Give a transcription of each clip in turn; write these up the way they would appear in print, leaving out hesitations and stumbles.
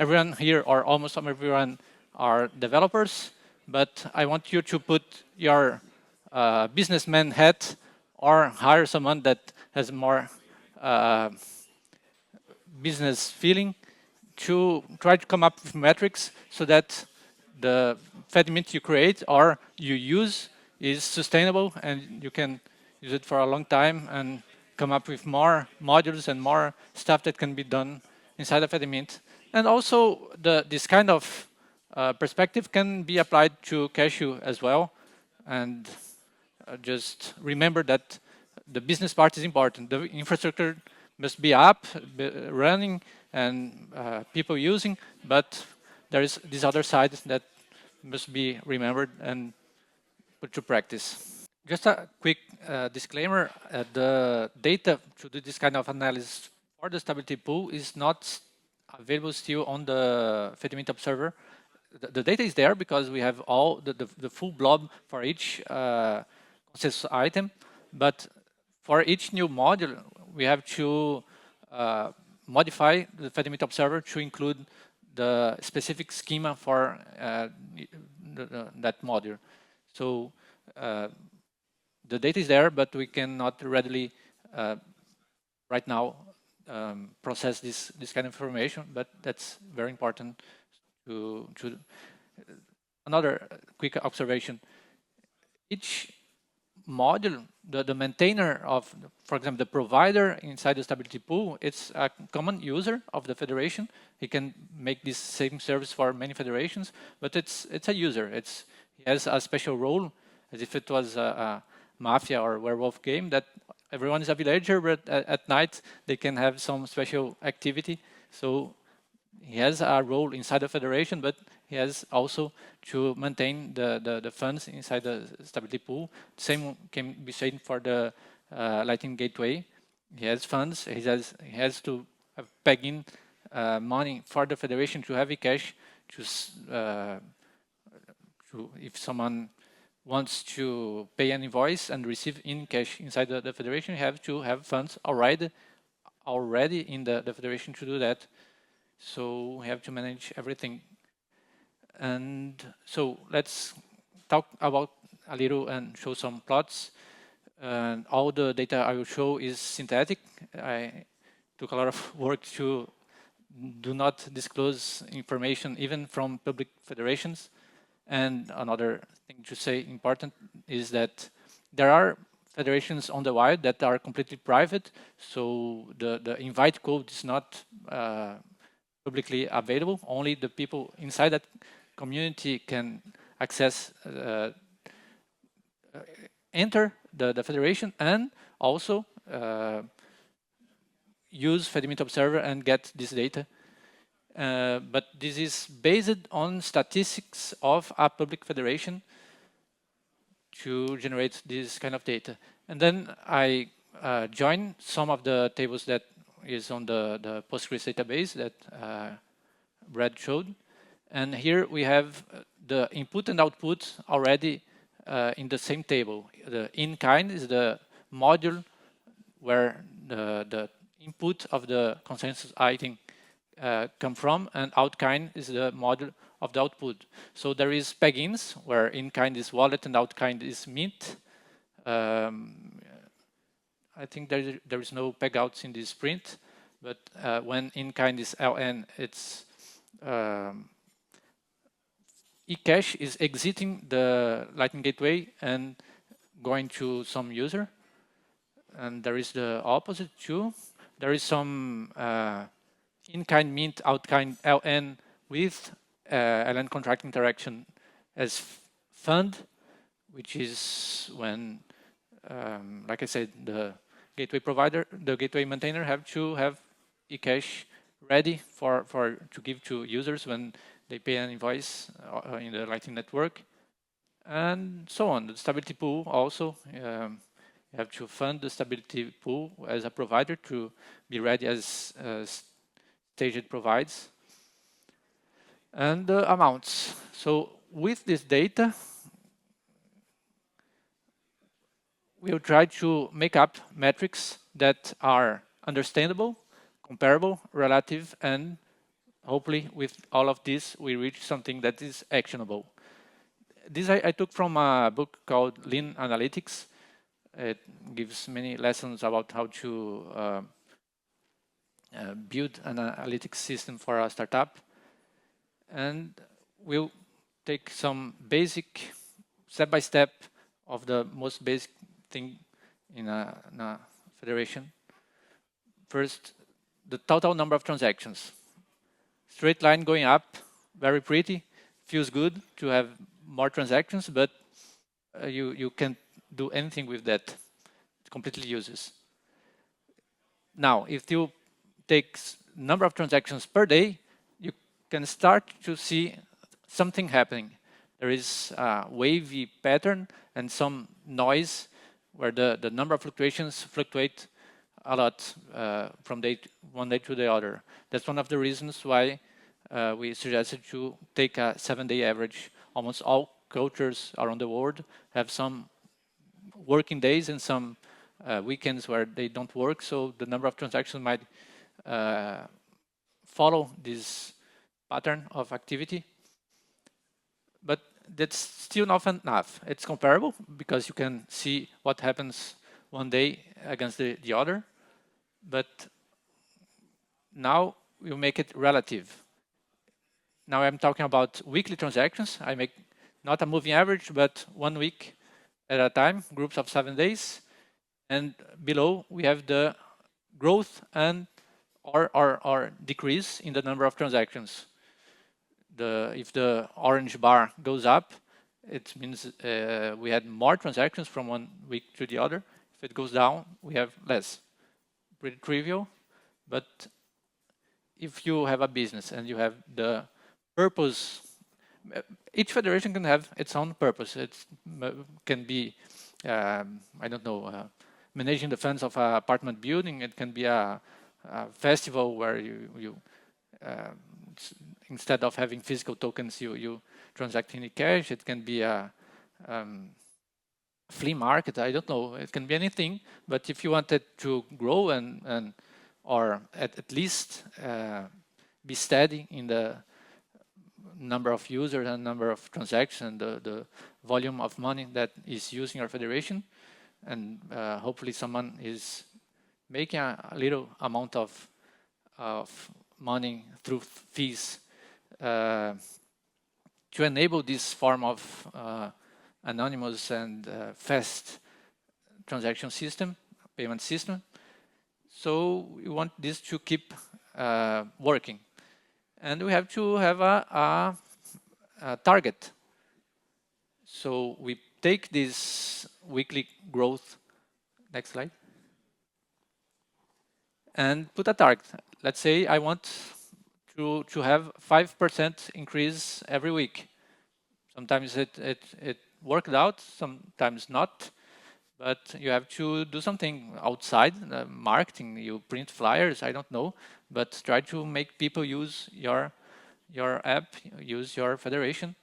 everyone here, or almost everyone, are developers, but I want you to put your businessman hat or hire someone that has more business feeling to try to come up with metrics so that the Fedi you create or you use is sustainable and you can use it for a long time and come up with more modules and more stuff that can be done inside of Fedi. And also this kind of perspective can be applied to Cashew as well. And just remember that the business part is important. The infrastructure must be up, running, and people using, but there is this other side that must be remembered and put to practice. Just a quick disclaimer, the data to do this kind of analysis for the stability pool is not available still on the Fedi observer. The data is there because we have all the full blob for each consensus item, but for each new module, we have to modify the Fedi observer to include the specific schema for that module. So the data is there, but we cannot readily right now process this kind of information, but that's very important to another quick observation. Each module, the maintainer of, for example, the provider inside the stability pool, it's a common user of the federation. He can make this same service for many federations, but it's a user. He has a special role, as if it was a mafia or werewolf game that everyone is a villager, but at night they can have some special activity. So he has a role inside the federation, but he has also to maintain the funds inside the stability pool. Same can be said for the Lightning Gateway. He has funds. He has to peg in money for the federation to have ecash. If someone wants to pay an invoice and receive in cash inside the federation, you have to have funds already in the federation to do that. So we have to manage everything. And so let's talk about a little and show some plots. And all the data I will show is synthetic. I took a lot of work to do not disclose information even from public federations. And another thing to say important is that there are federations on the wild that are completely private, so the invite code is not publicly available. Only the people inside that community can access, enter the federation, and also use Fedi Observer and get this data. But this is based on statistics of a public federation to generate this kind of data. And then I join some of the tables that is on the Postgres database that Brad showed. And here we have the input and output already in the same table. The in-kind is the module where the input of the consensus item come from, and out-kind is the module of the output. So there is peg-ins where in-kind is wallet and out-kind is mint. I think there is no peg-outs in this print, but when in-kind is ln, it's ecash is exiting the Lightning Gateway and going to some user. And there is the opposite too. There is some in-kind mint, out-kind ln with ln contract interaction as fund, which is when, like I said, the gateway provider, the gateway maintainer have to have ecash ready to give to users when they pay an invoice in the Lightning Network, and so on. The stability pool also, you have to fund the stability pool as a provider to be ready as Staged provides. And the amounts. So with this data, we'll try to make up metrics that are understandable, comparable, relative, and hopefully with all of this, we reach something that is actionable. This I took from a book called Lean Analytics. It gives many lessons about how to build an analytics system for a startup. And we'll take some basic step-by-step of the most basic thing in a federation. First, the total number of transactions. Straight line going up, very pretty, feels good to have more transactions, but you can't do anything with that. It's completely useless. Now, if you take number of transactions per day, you can start to see something happening. There is a wavy pattern and some noise where the number of fluctuations fluctuate a lot from one day to the other. That's one of the reasons why we suggested to take a 7-day average. Almost all cultures around the world have some working days and some weekends where they don't work, so the number of transactions might follow this pattern of activity. But that's still not enough. It's comparable because you can see what happens one day against the other, but now you make it relative. Now I'm talking about weekly transactions. I make not a moving average, but 1 week at a time, groups of 7 days. And below we have the growth and or decrease in the number of transactions. If the orange bar goes up, it means we had more transactions from 1 week to the other. If it goes down, we have less. Pretty trivial, but if you have a business and you have the purpose, each federation can have its own purpose. It can be, I don't know, managing the funds of an apartment building. It can be a festival where you instead of having physical tokens, you transact in ecash. It can be a flea market. I don't know. It can be anything. But if you want it to grow and or at least be steady in the number of users and number of transactions, the volume of money that is using our federation, and hopefully someone is making a little amount of money through fees to enable this form of anonymous and fast transaction system, payment system. So we want this to keep working. And we have to have a target. So we take this weekly growth, next slide, and put a target. Let's say I want to have 5% increase every week. Sometimes it worked out, sometimes not, but you have to do something outside marketing. You print flyers, I don't know, but try to make people use your app, use your federation.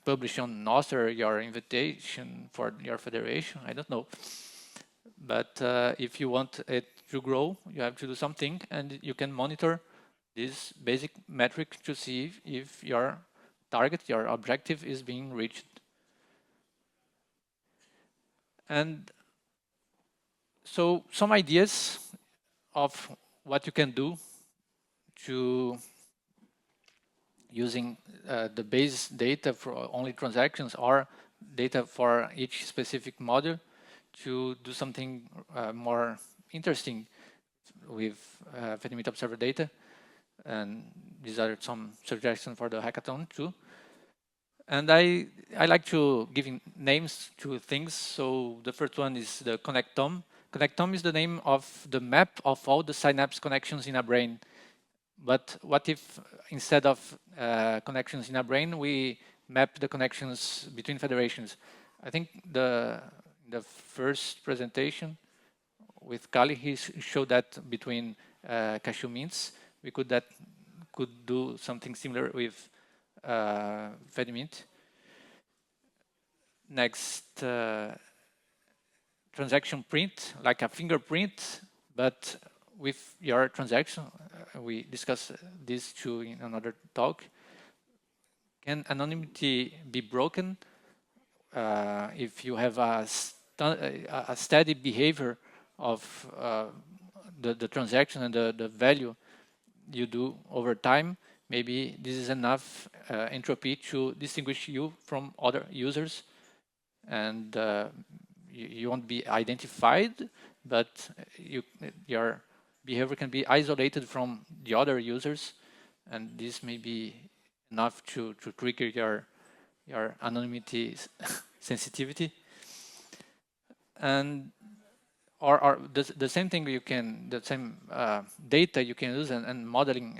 Publish on Nostr your invitation for your federation, I don't know. But if you want it to grow, you have to do something, and you can monitor this basic metric to see if your target, your objective is being reached. And so some ideas of what you can do to using the base data for only transactions or data for each specific module to do something more interesting with Fedi Mint Observer data. And these are some suggestions for the hackathon too. And I like to give names to things. So the first one is the connectome. Connectome is the name of the map of all the synapse connections in a brain. But what if instead of connections in a brain, we map the connections between federations? I think the first presentation with Kali, he showed that between cashew mints, we could do something similar with Fedi Mint. Next, transaction print, like a fingerprint, but with your transaction. We discussed this too in another talk. Can anonymity be broken if you have a steady behavior of the transaction and the value you do over time? Maybe this is enough entropy to distinguish you from other users, and you won't be identified, but your behavior can be isolated from the other users, and this may be enough to trigger your anonymity sensitivity. And or the same thing the same data you can use and modeling,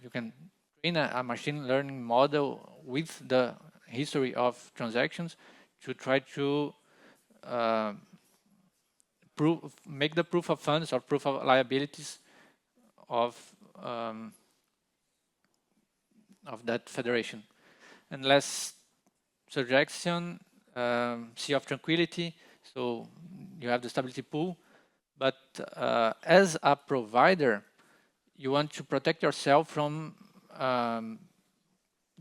you can train a machine learning model with the history of transactions to try to make the proof of funds or proof of liabilities of that federation. And last suggestion, sea of tranquility. So you have the stability pool, but as a provider, you want to protect yourself from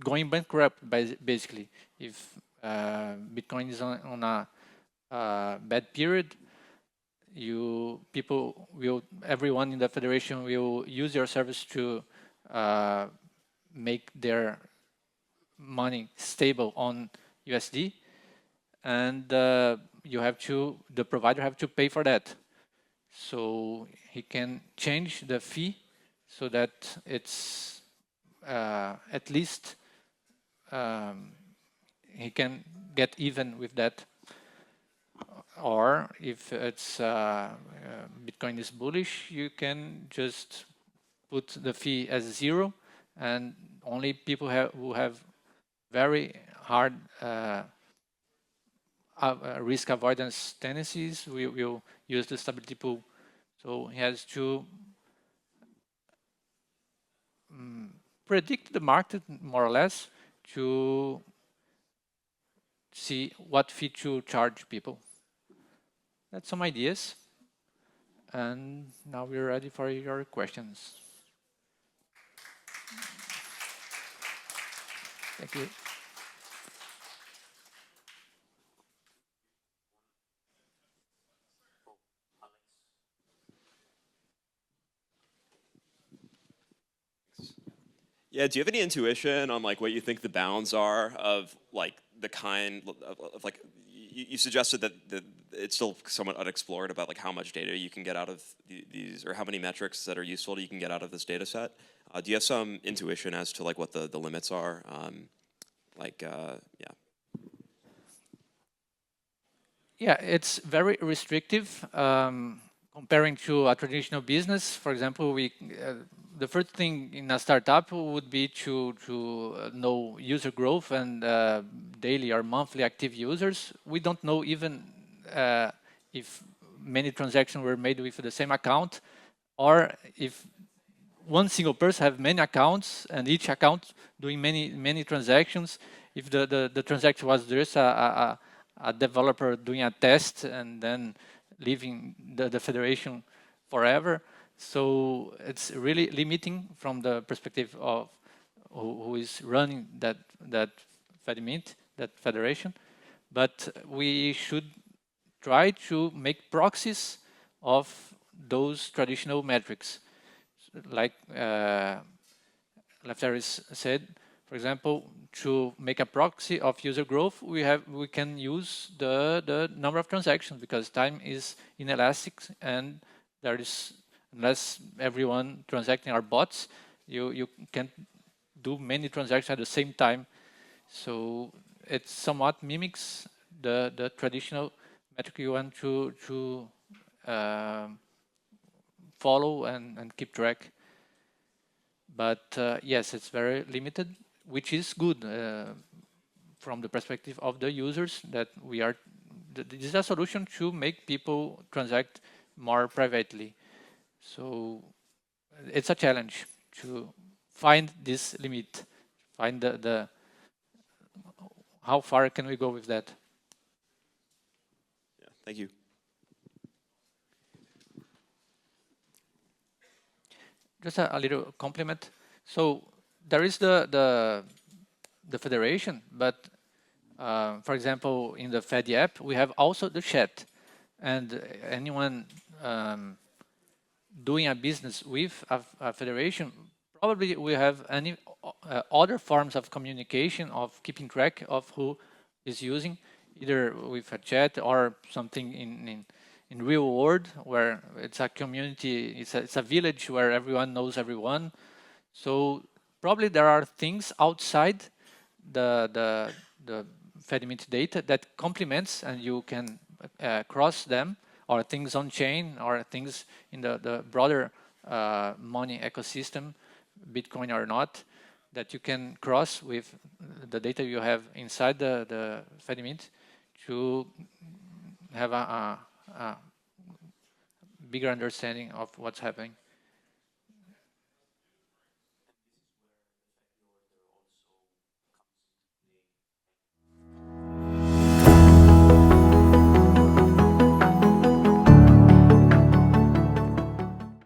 going bankrupt, basically. If Bitcoin is on a bad period, everyone in the federation will use your service to make their money stable on USD, and the provider have to pay for that. So he can change the fee so that it's at least he can get even with that. Or if it's Bitcoin is bullish, you can just put the fee as 0, and only people who have very hard risk avoidance tendencies will use the stability pool. So he has to predict the market more or less to see what fee to charge people. That's some ideas. And now we're ready for your questions. Thank you. Yeah, do you have any intuition on like what you think the bounds are of like the kind of like you suggested that it's still somewhat unexplored about like how much data you can get out of these, or how many metrics that are useful you can get out of this data set? Do you have some intuition as to like what the limits are? Yeah. Yeah, it's very restrictive comparing to a traditional business. For example, the first thing in a startup would be to know user growth and daily or monthly active users. We don't know even if many transactions were made with the same account, or if one single person have many accounts and each account doing many transactions. If the transaction was just a developer doing a test and then leaving the federation forever. So it's really limiting from the perspective of who is running that Fedimint, that federation. But we should try to make proxies of those traditional metrics. Like Lefteris said, for example, to make a proxy of user growth, we can use the number of transactions, because time is inelastic, and there is, unless everyone transacting are bots, you can't do many transactions at the same time. So it somewhat mimics the traditional metric you want to follow and keep track. But yes, it's very limited, which is good from the perspective of the users, that this is a solution to make people transact more privately. So it's a challenge to find this limit, find the how far can we go with that. Yeah, thank you. just a little compliment. So there is the federation, but for example, in the Fedi app, we have also the chat, and anyone doing a business with a federation probably we have any other forms of communication, of keeping track of who is using, either with a chat or something in real world, where it's a community, it's a village where everyone knows everyone. So probably there are things outside the Fedimint data that complements, and you can cross them, or things on chain, or things in the broader money ecosystem, Bitcoin or not, that you can cross with the data you have inside the Fedimint to have a bigger understanding of what's happening.